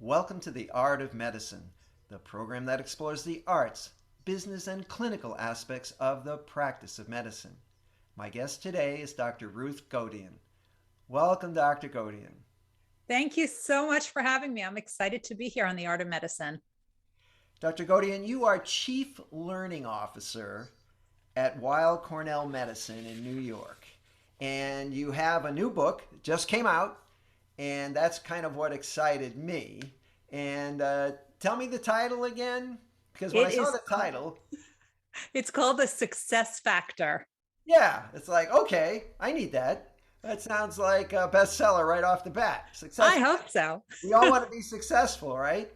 Welcome to The Art of Medicine, the program that explores the arts, business, and clinical aspects of the practice of medicine. My guest today is Dr. Ruth Gotian. Welcome, Dr. Gotian. Thank you so much for having me. I'm excited to be here on The Art of Medicine. Dr. Gotian, you are Chief Learning Officer at Weill Cornell Medicine in New York. And you have a new book that just came out, and that's kind of what excited me. And tell me the title again, because when I saw the title, it's called The Success Factor. yeah, it's like, okay, I need that. That sounds like a bestseller right off the bat. I Success. hope so. We all want to be successful, right?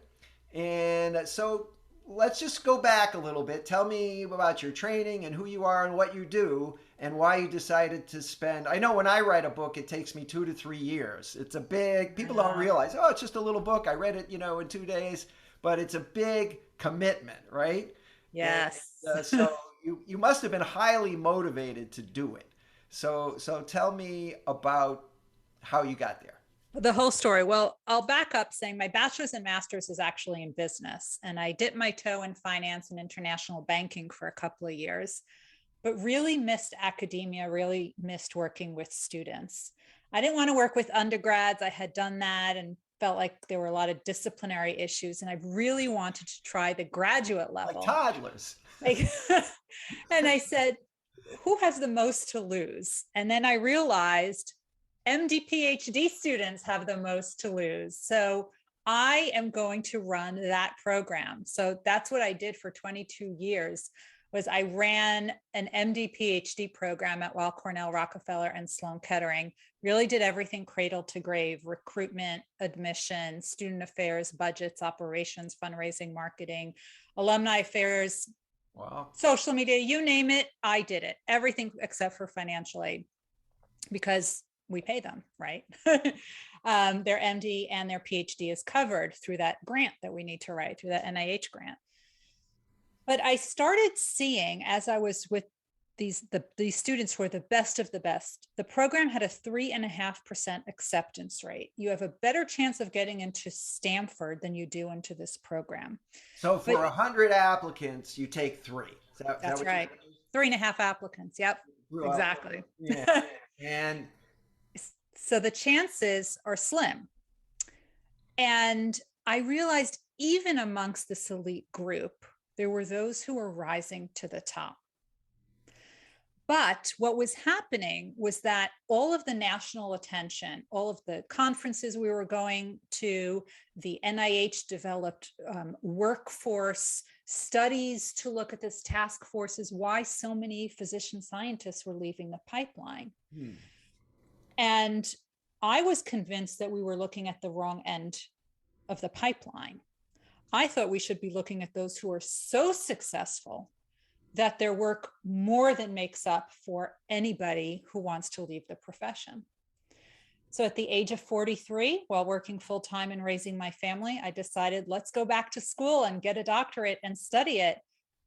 And so let's just go back a little bit. Tell me about your training and who you are and what you do and why you decided to spend. I know when I write a book, it takes me 2 to 3 years. It's a big, people don't realize, oh, it's just a little book. I read it, in 2 days, but it's a big commitment, right? Yes. So you must have been highly motivated to do it. So tell me about how you got there. The whole story. Well, I'll back up saying my bachelor's and master's is actually in business. And I dipped my toe in finance and international banking for a couple of years, but really missed academia, really missed working with students. I didn't want to work with undergrads. I had done that and felt like there were a lot of disciplinary issues. And I really wanted to try the graduate level. Like toddlers. And I said, who has the most to lose? And then I realized MD, PhD students have the most to lose. So I am going to run that program. So that's what I did for 22 years was I ran an MD, PhD program at Weill Cornell, Rockefeller, and Sloan Kettering. Really did everything cradle to grave: recruitment, admission, student affairs, budgets, operations, fundraising, marketing, alumni affairs, wow, social media, you name it, I did it. Everything except for financial aid, because we pay them, right? Their MD and their PhD is covered through that grant that we need to write, through that NIH grant. But I started seeing, as I was with these students who are the best of the best, the program had a 3.5% acceptance rate. You have a better chance of getting into Stanford than you do into this program. So for 100 applicants, you take three. That's right. 3.5 applicants. Yep, exactly. Yeah. And so the chances are slim. And I realized even amongst this elite group, there were those who were rising to the top. But what was happening was that all of the national attention, all of the conferences we were going to, the NIH developed workforce studies to look at this task forces, why so many physician scientists were leaving the pipeline. And I was convinced that we were looking at the wrong end of the pipeline. I thought we should be looking at those who are so successful that their work more than makes up for anybody who wants to leave the profession. So at the age of 43, while working full-time and raising my family, I decided, let's go back to school and get a doctorate and study it.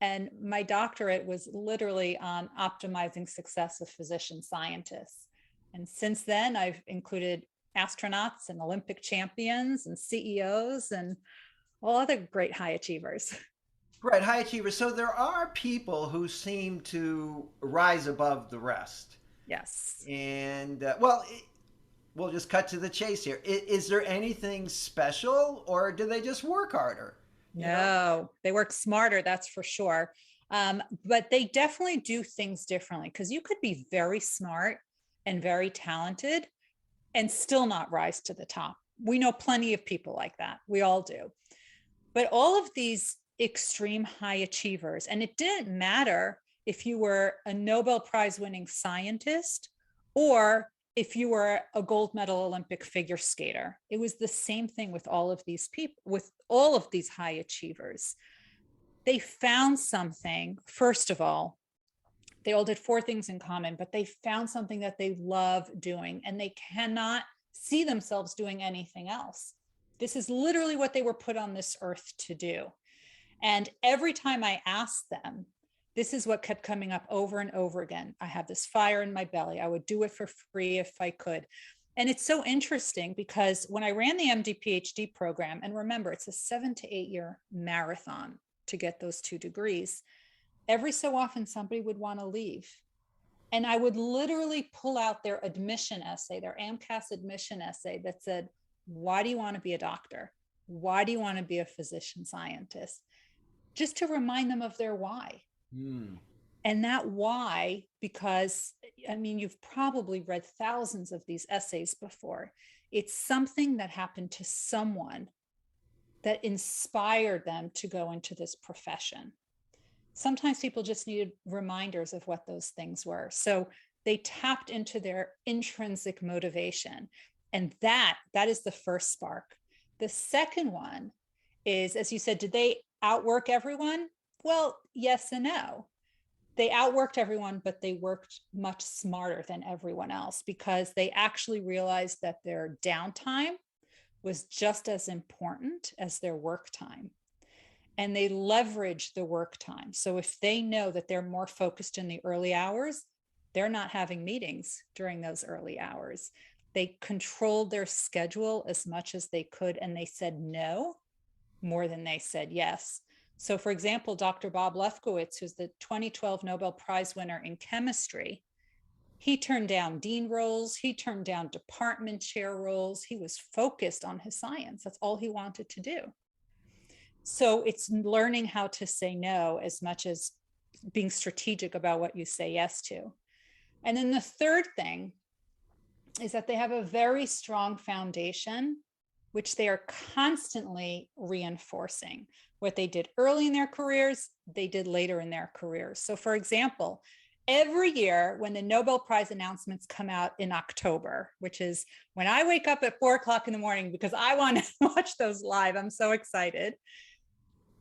And my doctorate was literally on optimizing success of physician scientists. And since then, I've included astronauts and Olympic champions and CEOs and all other great high achievers. Right, high achievers. So there are people who seem to rise above the rest. Yes. And we'll just cut to the chase here. Is there anything special, or do they just work harder? No, they work smarter, that's for sure. But they definitely do things differently, because you could be very smart and very talented and still not rise to the top. We know plenty of people like that. We all do. But all of these extreme high achievers, and it didn't matter if you were a Nobel Prize winning scientist or if you were a gold medal Olympic figure skater. It was the same thing with all of these people, with all of these high achievers. They found something, first of all, they all did 4 things in common, but they found something that they love doing, and they cannot see themselves doing anything else. This is literally what they were put on this earth to do. And every time I asked them, this is what kept coming up over and over again. I have this fire in my belly. I would do it for free if I could. And it's so interesting because when I ran the MD PhD program, and remember, it's a 7 to 8 year marathon to get those 2 degrees, every so often somebody would want to leave. And I would literally pull out their admission essay, their AMCAS admission essay that said, why do you want to be a doctor? Why do you want to be a physician scientist? Just to remind them of their why. Mm. And that why, because, I mean, you've probably read thousands of these essays before. It's something that happened to someone that inspired them to go into this profession. Sometimes people just needed reminders of what those things were. So they tapped into their intrinsic motivation. And that is the first spark. The second one is, as you said, did they outwork everyone? Well, yes and no. They outworked everyone, but they worked much smarter than everyone else because they actually realized that their downtime was just as important as their work time. And they leverage the work time. So if they know that they're more focused in the early hours, they're not having meetings during those early hours. They controlled their schedule as much as they could, and they said no more than they said yes. So for example, Dr. Bob Lefkowitz, who's the 2012 Nobel Prize winner in chemistry, he turned down dean roles, he turned down department chair roles. He was focused on his science. That's all he wanted to do. So it's learning how to say no as much as being strategic about what you say yes to. And then the third thing is that they have a very strong foundation, which they are constantly reinforcing. What they did early in their careers, they did later in their careers. So for example, every year when the Nobel Prize announcements come out in October, which is when I wake up at 4:00 in the morning because I want to watch those live, I'm so excited.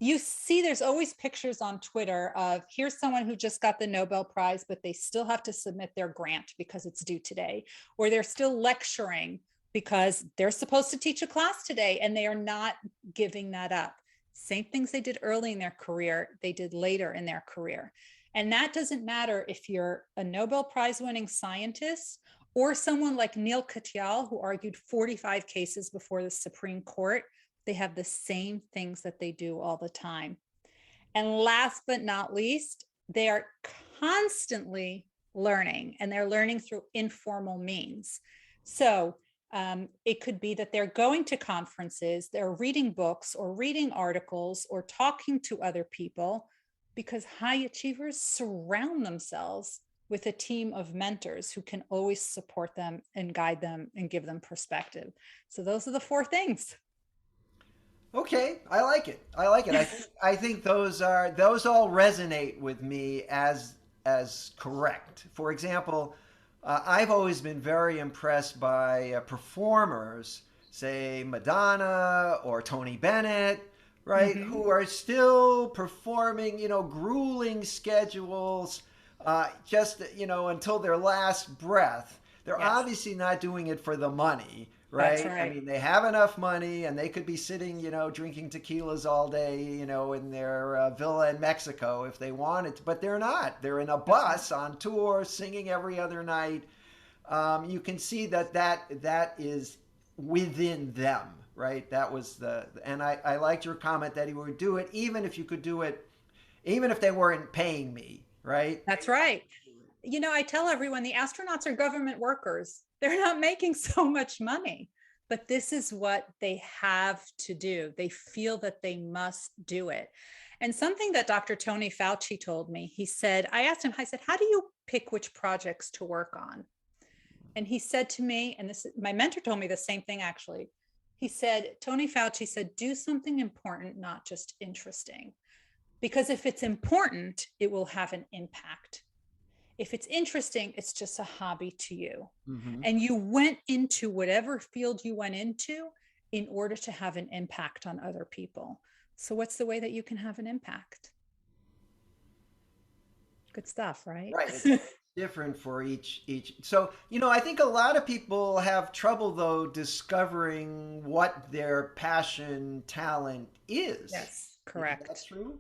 You see, there's always pictures on Twitter of here's someone who just got the Nobel Prize, but they still have to submit their grant because it's due today, or they're still lecturing because they're supposed to teach a class today and they are not giving that up. Same things they did early in their career, they did later in their career. And that doesn't matter if you're a Nobel Prize winning scientist or someone like Neil Katyal, who argued 45 cases before the Supreme Court. They have the same things that they do all the time. And last but not least, they are constantly learning, and they're learning through informal means. So it could be that they're going to conferences, they're reading books or reading articles or talking to other people, because high achievers surround themselves with a team of mentors who can always support them and guide them and give them perspective. So those are the 4 things. Okay, I like it. I think those all resonate with me as correct. For example, I've always been very impressed by performers, say Madonna or Tony Bennett, right, mm-hmm. who are still performing, grueling schedules, just until their last breath. They're yes. obviously not doing it for the money. Right? That's right. I mean, they have enough money and they could be sitting, drinking tequilas all day, in their villa in Mexico if they wanted to, but they're not. They're in a bus on tour, singing every other night. You can see that is within them, right? That was and I liked your comment that he would do it even if you could do it, even if they weren't paying me, right? That's right. I tell everyone the astronauts are government workers. They're not making so much money, but this is what they have to do. They feel that they must do it. And something that Dr. Tony Fauci told me, he said, I asked him, I said, how do you pick which projects to work on? And he said to me, and my mentor told me the same thing, actually. He said, Tony Fauci said, do something important, not just interesting. Because if it's important, it will have an impact. If it's interesting, it's just a hobby to you. Mm-hmm. And you went into whatever field you went into in order to have an impact on other people. So what's the way that you can have an impact? Good stuff, right? Right. It's different for each. So, I think a lot of people have trouble, though, discovering what their passion, talent is. Yes, correct. That's true?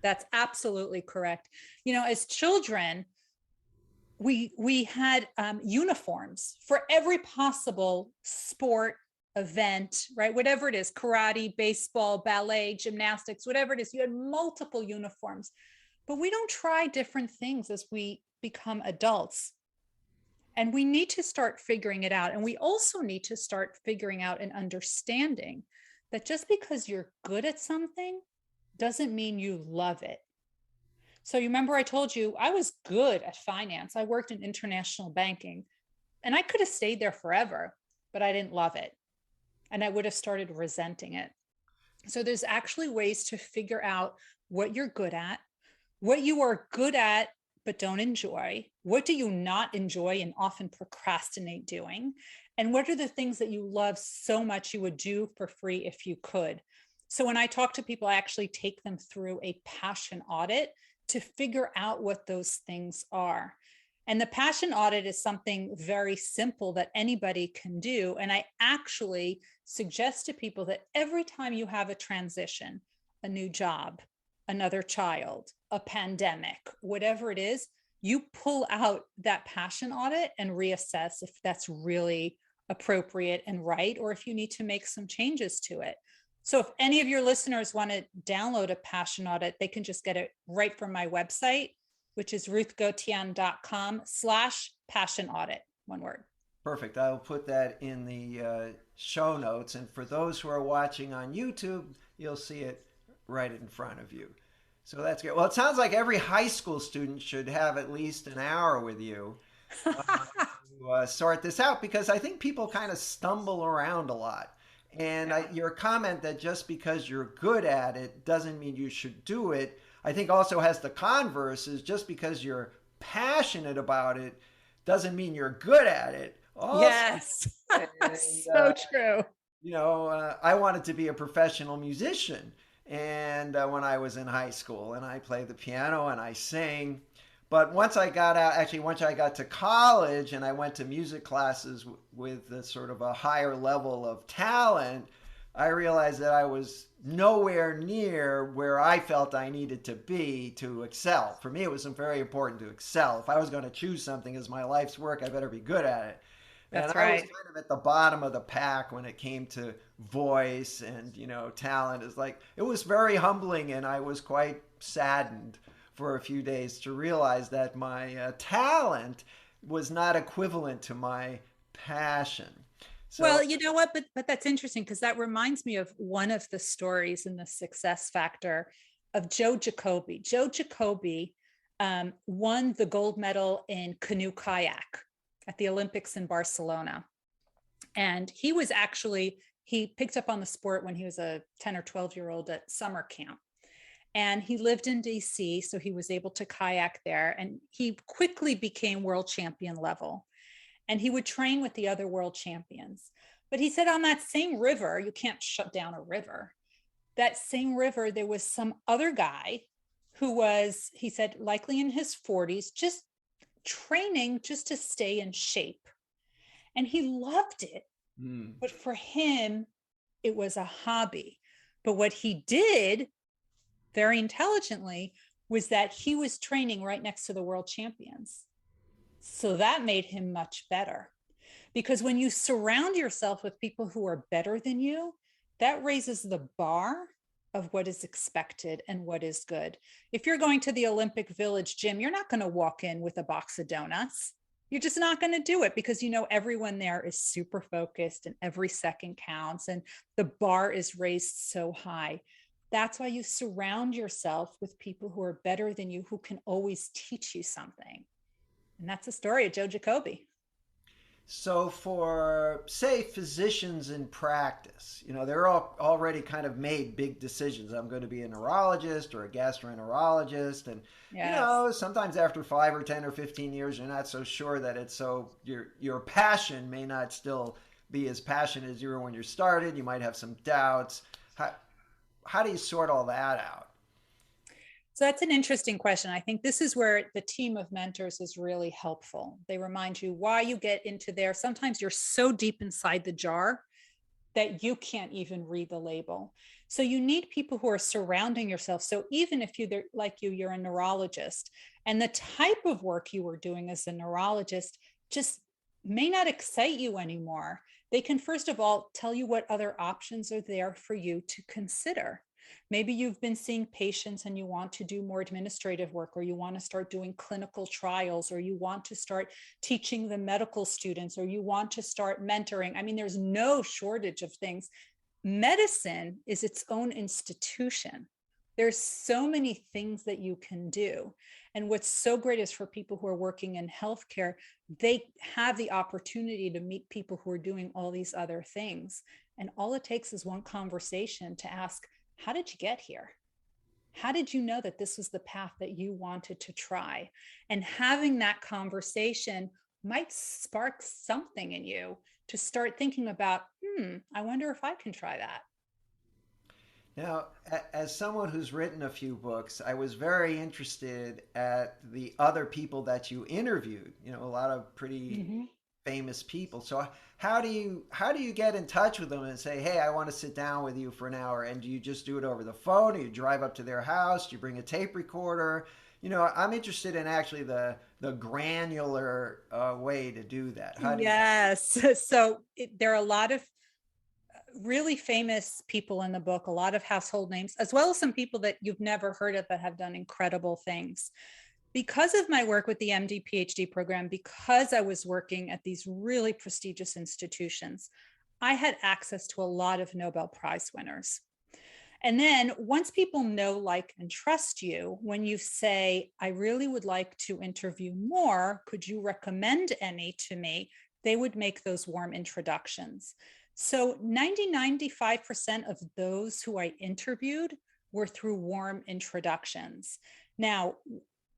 That's absolutely correct. As children, we had uniforms for every possible sport, event, right? Whatever it is, karate, baseball, ballet, gymnastics, whatever it is, you had multiple uniforms. But we don't try different things as we become adults. And we need to start figuring it out. And we also need to start figuring out and understanding that just because you're good at something doesn't mean you love it. So you remember I told you I was good at finance. I worked in international banking and I could have stayed there forever, but I didn't love it. And I would have started resenting it. So there's actually ways to figure out what you're good at, what you are good at but don't enjoy, what do you not enjoy and often procrastinate doing, and what are the things that you love so much you would do for free if you could. So when I talk to people, I actually take them through a passion audit to figure out what those things are. And the passion audit is something very simple that anybody can do. And I actually suggest to people that every time you have a transition, a new job, another child, a pandemic, whatever it is, you pull out that passion audit and reassess if that's really appropriate and right, or if you need to make some changes to it. So if any of your listeners want to download a passion audit, they can just get it right from my website, which is ruthgotian.com/passion audit, one word. Perfect. I'll put that in the show notes. And for those who are watching on YouTube, you'll see it right in front of you. So that's great. Well, it sounds like every high school student should have at least an hour with you to sort this out, because I think people kind of stumble around a lot. And your comment that just because you're good at it doesn't mean you should do it, I think also has the converse, is just because you're passionate about it doesn't mean you're good at it. Also, yes. And, so true. You know, I wanted to be a professional musician. And when I was in high school, and I played the piano and I sang. But once I got out, actually, once I got to college and I went to music classes with a sort of a higher level of talent, I realized that I was nowhere near where I felt I needed to be to excel. For me, it was very important to excel. If I was going to choose something as my life's work, I better be good at it. That's and right. I was kind of at the bottom of the pack when it came to voice and, talent. It's like, it was very humbling, and I was quite saddened for a few days to realize that my talent was not equivalent to my passion. So, well, you know what? But that's interesting, because that reminds me of one of the stories in the Success Factor of Joe Jacoby. Joe Jacoby won the gold medal in canoe kayak at the Olympics in Barcelona. And he picked up on the sport when he was a 10 or 12-year-old at summer camp. And he lived in DC, so he was able to kayak there. And he quickly became world champion level. And he would train with the other world champions. But he said on that same river, you can't shut down a river. That same river, there was some other guy who was, he said, likely in his 40s, just training just to stay in shape. And he loved it. But for him, it was a hobby. But what he did very intelligently was that he was training right next to the world champions. So that made him much better. Because when you surround yourself with people who are better than you, that raises the bar of what is expected and what is good. If you're going to the Olympic Village gym, you're not going to walk in with a box of donuts. You're just not going to do it, because everyone there is super focused and every second counts and the bar is raised so high. That's why you surround yourself with people who are better than you, who can always teach you something. And that's the story of Joe Jacoby. So for, say, physicians in practice, they're all already kind of made big decisions. I'm going to be a neurologist or a gastroenterologist. And, yes. Sometimes after 5 or 10 or 15 years, you're not so sure that it's so, your passion may not still be as passionate as you were when you started. You might have some doubts. How do you sort all that out? So that's an interesting question. I think this is where the team of mentors is really helpful. They remind you why you get into there. Sometimes you're so deep inside the jar that you can't even read the label. So you need people who are surrounding yourself. So even if you're a neurologist, and the type of work you were doing as a neurologist just may not excite you anymore, they can first of all tell you what other options are there for you to consider. Maybe you've been seeing patients and you want to do more administrative work, or you want to start doing clinical trials, or you want to start teaching the medical students, or you want to start mentoring. I mean, there's no shortage of things. Medicine is its own institution. There's so many things that you can do. And what's so great is for people who are working in healthcare, they have the opportunity to meet people who are doing all these other things. And all it takes is one conversation to ask, how did you get here? How did you know that this was the path that you wanted to try? And having that conversation might spark something in you to start thinking about, I wonder if I can try that. Now, as someone who's written a few books, I was very interested at the other people that you interviewed. You know, a lot of pretty Mm-hmm. famous people. So how do you get in touch with them and say, "Hey, I want to sit down with you for an hour"? And do you just do it over the phone? Do you drive up to their house? Do you bring a tape recorder? You know, I'm interested in actually the granular way to do that. How do you? Yes. There are a lot of really famous people in the book, a lot of household names, as well as some people that you've never heard of that have done incredible things. Because of my work with the MD PhD program, because I was working at these really prestigious institutions, I had access to a lot of Nobel Prize winners. And then once people know, like, and trust you, when you say, I really would like to interview more, could you recommend any to me? They would make those warm introductions. So 95% of those who I interviewed were through warm introductions. Now,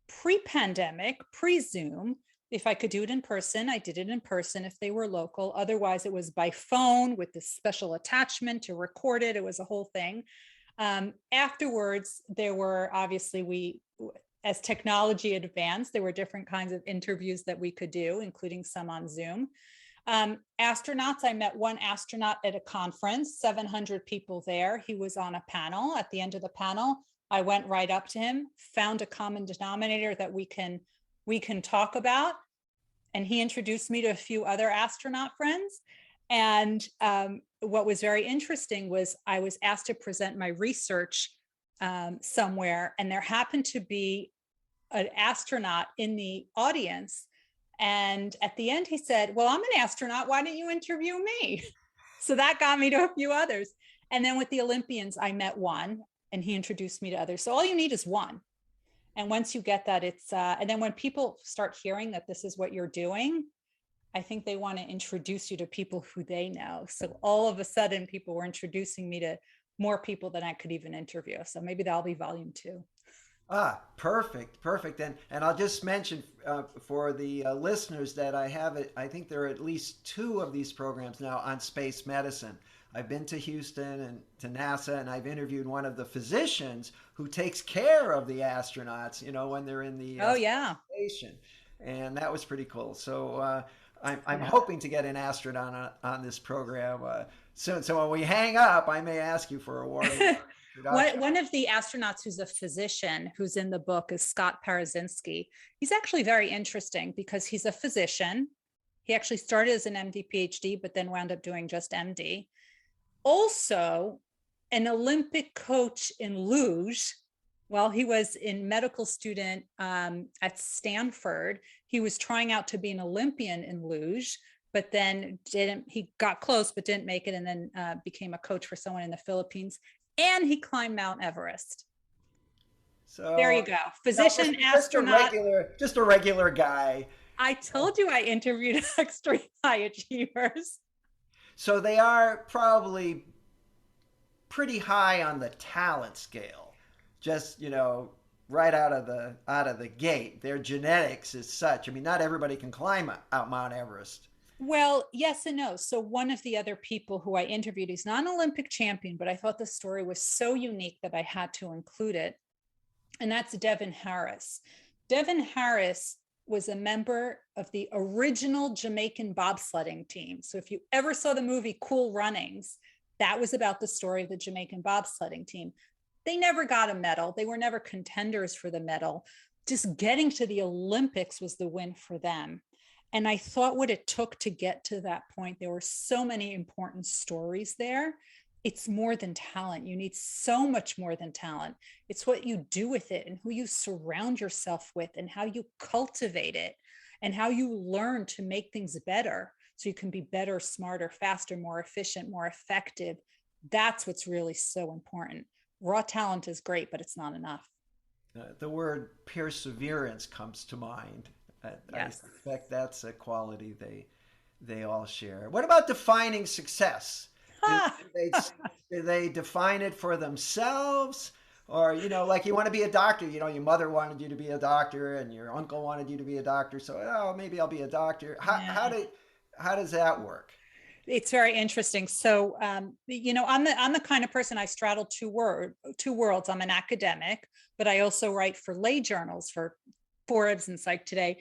pre-pandemic, pre-Zoom, if I could do it in person, I did it in person if they were local. Otherwise, it was by phone with this special attachment to record it. It was a whole thing. Afterwards, there were obviously, as technology advanced, there were different kinds of interviews that we could do, including some on Zoom. Astronauts, I met one astronaut at a conference, 700 people there. He was on a panel. At the end of the panel, I went right up to him, found a common denominator that we can talk about, and he introduced me to a few other astronaut friends. And what was very interesting was I was asked to present my research somewhere, and there happened to be an astronaut in the audience. And at the end, he said, well, I'm an astronaut. Why don't you interview me? So that got me to a few others. And then with the Olympians, I met one, and he introduced me to others. So all you need is one. And once you get that, and then when people start hearing that this is what you're doing, I think they want to introduce you to people who they know. So all of a sudden, people were introducing me to more people than I could even interview. So maybe that'll be volume 2. Ah, perfect, perfect. And I'll just mention for the listeners that I have it. I think there are at least 2 of these programs now on space medicine. I've been to Houston and to NASA, and I've interviewed one of the physicians who takes care of the astronauts. You know, when they're in the Oh, yeah. station, and that was pretty cool. So I'm Yeah. hoping to get an astronaut on this program soon. So when we hang up, I may ask you for a warm introduction. One of the astronauts who's a physician who's in the book is Scott Parazinski. He's actually very interesting because he's a physician. He actually started as an MD PhD, but then wound up doing just MD. Also, an Olympic coach in luge. While he was in medical student at Stanford, he was trying out to be an Olympian in luge, but then he got close, but didn't make it, and then became a coach for someone in the Philippines. And he climbed Mount Everest. There So you go. Physician, just a astronaut. regular guy. I told you I interviewed extreme high achievers. So they are probably pretty high on the talent scale. Just, right out of the gate. Their genetics is such. I mean, not everybody can climb out Mount Everest. Well, yes and no. So one of the other people who I interviewed, he's not an Olympic champion, but I thought the story was so unique that I had to include it. And that's Devin Harris. Devin Harris was a member of the original Jamaican bobsledding team. So if you ever saw the movie Cool Runnings, That was about the story of the Jamaican bobsledding team. They never got a medal. They were never contenders for the medal. Just getting to the Olympics was the win for them. And I thought what it took to get to that point, there were so many important stories there. It's more than talent. You need so much more than talent. It's what you do with it and who you surround yourself with and how you cultivate it and how you learn to make things better so you can be better, smarter, faster, more efficient, more effective. That's what's really so important. Raw talent is great, but it's not enough. The word perseverance comes to mind. I Yes. suspect that's a quality they all share. What about defining success? Do, Ah, do they do they define it for themselves? Or, like you want to be a doctor, your mother wanted you to be a doctor and your uncle wanted you to be a doctor, so oh, maybe I'll be a doctor. yeah. How does that work? It's very interesting. So, I'm the kind of person, I straddle two worlds. I'm an academic, but I also write for lay journals for Forbes and Psych Today.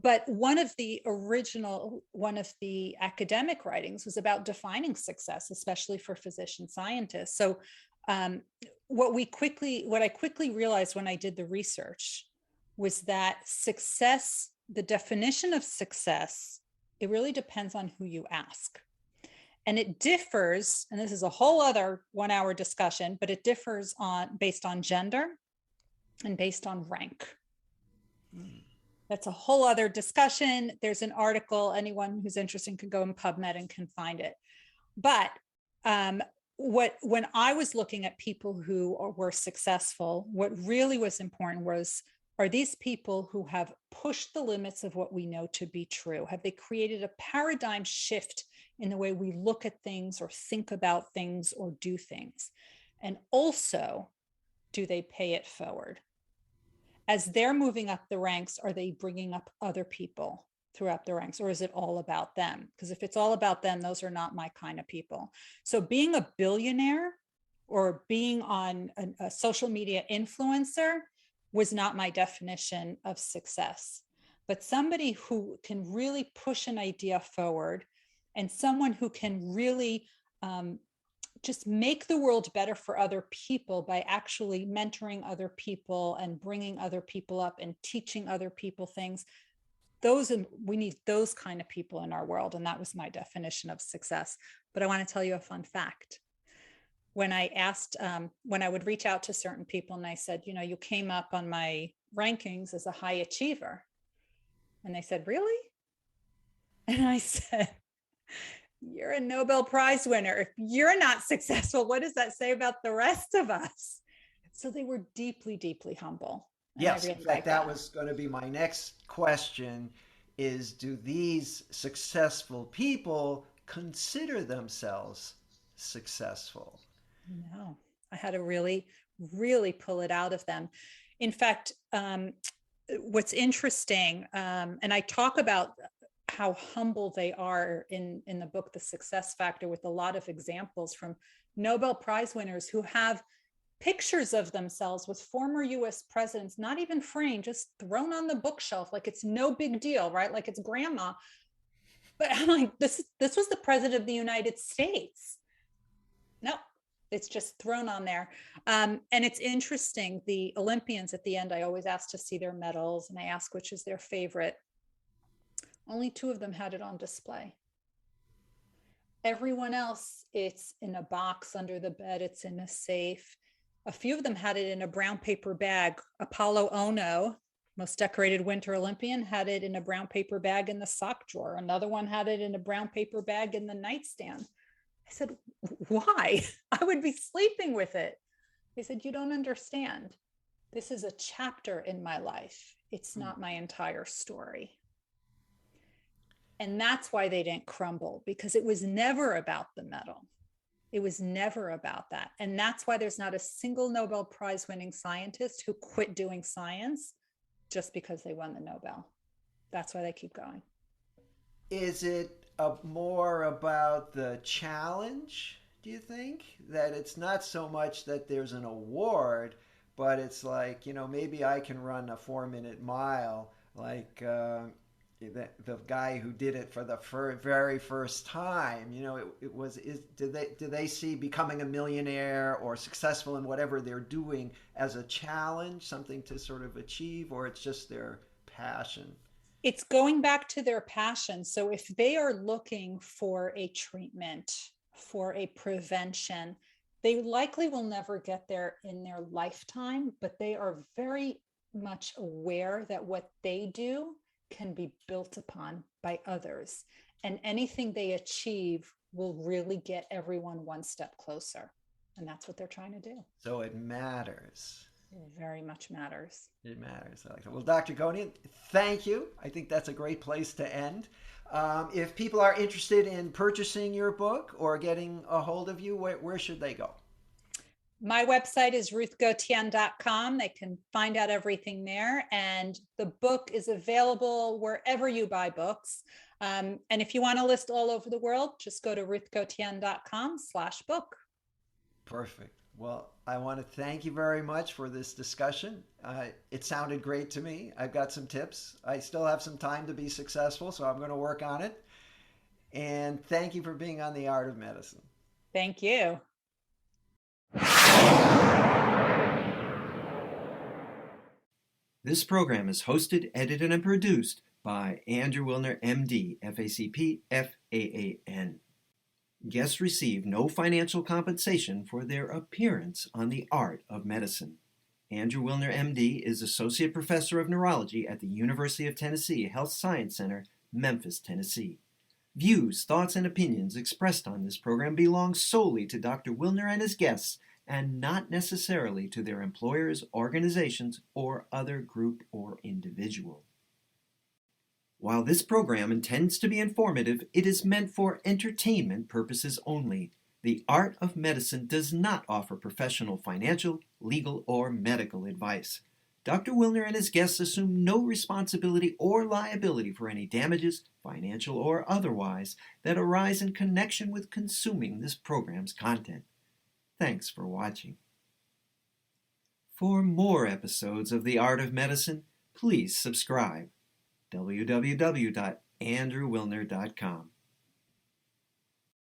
But one of the academic writings was about defining success, especially for physician scientists. So, um, what I quickly realized when I did the research was that success, the definition of success, it really depends on who you ask. And it differs, and this is a whole other 1 hour discussion, but it differs based on gender and based on rank. That's a whole other discussion. There's an article, anyone who's interested can go in PubMed and can find it. But when I was looking at people who were successful, what really was important was, are these people who have pushed the limits of what we know to be true? Have they created a paradigm shift in the way we look at things or think about things or do things? And also, do they pay it forward? As they're moving up the ranks, are they bringing up other people throughout the ranks, or is it all about them? Because if it's all about them, those are not my kind of people. So being a billionaire or being on a social media influencer was not my definition of success. But somebody who can really push an idea forward and someone who can really just make the world better for other people by actually mentoring other people and bringing other people up and teaching other people things. We need those kind of people in our world. And that was my definition of success. But I want to tell you a fun fact. When I would reach out to certain people and I said, you came up on my rankings as a high achiever. And they said, really? And I said, you're a Nobel Prize winner. If you're not successful, what does that say about the rest of us? So they were deeply, deeply humble. And I Yes, in really fact, like that that. was going to be my next question is do these successful people consider themselves successful? No, I had to really, really pull it out of them. In fact, what's interesting, and I talk about how humble they are in the book, The Success Factor, with a lot of examples from Nobel Prize winners who have pictures of themselves with former US presidents, not even framed, just thrown on the bookshelf like it's no big deal, right? Like it's grandma. But I'm like, this was the president of the United States. No, it's just thrown on there. And it's interesting, the Olympians at the end, I always ask to see their medals and I ask which is their favorite. Only two of them had it on display. Everyone else, it's in a box under the bed, it's in a safe. A few of them had it in a brown paper bag. Apollo Ono, most decorated Winter Olympian, had it in a brown paper bag in the sock drawer. Another one had it in a brown paper bag in the nightstand. I said, why? I would be sleeping with it. They said, you don't understand. This is a chapter in my life. It's not my entire story. And that's why they didn't crumble, because it was never about the medal. It was never about that. And that's why there's not a single Nobel Prize winning scientist who quit doing science just because they won the Nobel. That's why they keep going. Is it more about the challenge, do you think? That it's not so much that there's an award, but it's like, maybe I can run a 4-minute mile. Like, the guy who did it for the very first time, it was, did they see becoming a millionaire or successful in whatever they're doing as a challenge, something to sort of achieve, or it's just their passion? It's going back to their passion. So if they are looking for a treatment, for a prevention, they likely will never get there in their lifetime, but they are very much aware that what they do can be built upon by others. And anything they achieve will really get everyone one step closer. And that's what they're trying to do. So it matters. It very much matters. It matters. I like that. Well, Dr. Gotian, thank you. I think that's a great place to end. If people are interested in purchasing your book or getting a hold of you, where should they go? My website is ruthgotian.com. They can find out everything there. And the book is available wherever you buy books. And if you want to list all over the world, just go to ruthgotian.com/book. Perfect. Well, I want to thank you very much for this discussion. It sounded great to me. I've got some tips. I still have some time to be successful, so I'm going to work on it. And thank you for being on The Art of Medicine. Thank you. This program is hosted, edited, and produced by Andrew Wilner, M.D., F.A.C.P., F.A.A.N. Guests receive no financial compensation for their appearance on The Art of Medicine. Andrew Wilner, M.D., is Associate Professor of Neurology at the University of Tennessee Health Science Center, Memphis, Tennessee. Views, thoughts, and opinions expressed on this program belong solely to Dr. Wilner and his guests and not necessarily to their employers, organizations, or other group or individual. While this program intends to be informative, it is meant for entertainment purposes only. The Art of Medicine does not offer professional financial, legal, or medical advice. Dr. Wilner and his guests assume no responsibility or liability for any damages, financial or otherwise, that arise in connection with consuming this program's content. Thanks for watching. For more episodes of The Art of Medicine, please subscribe. www.andrewwilner.com